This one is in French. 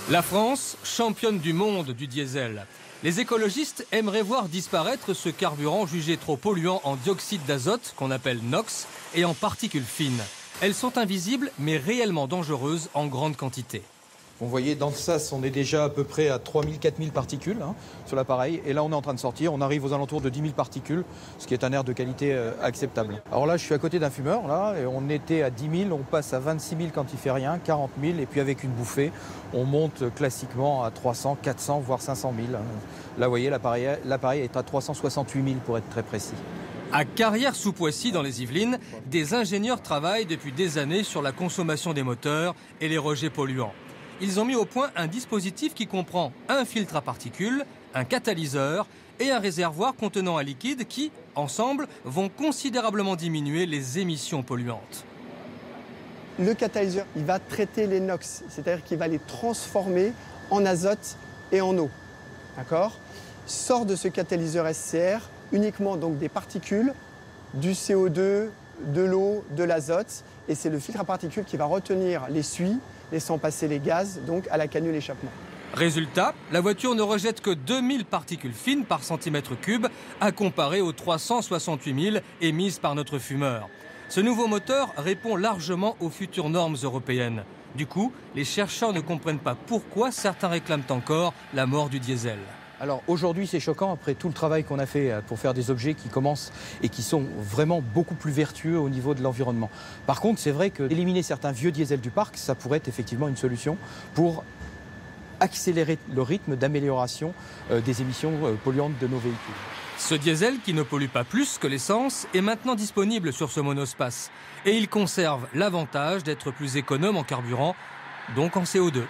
La France, championne du monde du diesel. Les écologistes aimeraient voir disparaître ce carburant jugé trop polluant en dioxyde d'azote, qu'on appelle NOx, et en particules fines. Elles sont invisibles, mais réellement dangereuses en grande quantité. Vous voyez, dans le sas, on est déjà à peu près à 3000-4000 particules sur l'appareil. Et là, on est en train de sortir. On arrive aux alentours de 10 000 particules, ce qui est un air de qualité acceptable. Alors là, je suis à côté d'un fumeur. Là, et on était à 10 000, on passe à 26 000 quand il fait rien, 40 000. Et puis avec une bouffée, on monte classiquement à 300, 400, voire 500 000. Là, vous voyez, l'appareil est à 368 000 pour être très précis. À Carrières-sous-Poissy, dans les Yvelines, des ingénieurs travaillent depuis des années sur la consommation des moteurs et les rejets polluants. Ils ont mis au point un dispositif qui comprend un filtre à particules, un catalyseur et un réservoir contenant un liquide qui, ensemble, vont considérablement diminuer les émissions polluantes. Le catalyseur, il va traiter les NOx, c'est-à-dire qu'il va les transformer en azote et en eau. D'accord ? Sort de ce catalyseur SCR uniquement donc des particules, du CO2, de l'eau, de l'azote, et c'est le filtre à particules qui va retenir les suies, laissant passer les gaz donc à la canule échappement. Résultat, la voiture ne rejette que 2000 particules fines par centimètre cube, à comparer aux 368 000 émises par notre fumeur. Ce nouveau moteur répond largement aux futures normes européennes. Du coup, les chercheurs ne comprennent pas pourquoi certains réclament encore la mort du diesel. Alors aujourd'hui, c'est choquant après tout le travail qu'on a fait pour faire des objets qui commencent et qui sont vraiment beaucoup plus vertueux au niveau de l'environnement. Par contre, c'est vrai qu'éliminer certains vieux diesels du parc, ça pourrait être effectivement une solution pour accélérer le rythme d'amélioration des émissions polluantes de nos véhicules. Ce diesel, qui ne pollue pas plus que l'essence, est maintenant disponible sur ce monospace. Et il conserve l'avantage d'être plus économe en carburant, donc en CO2.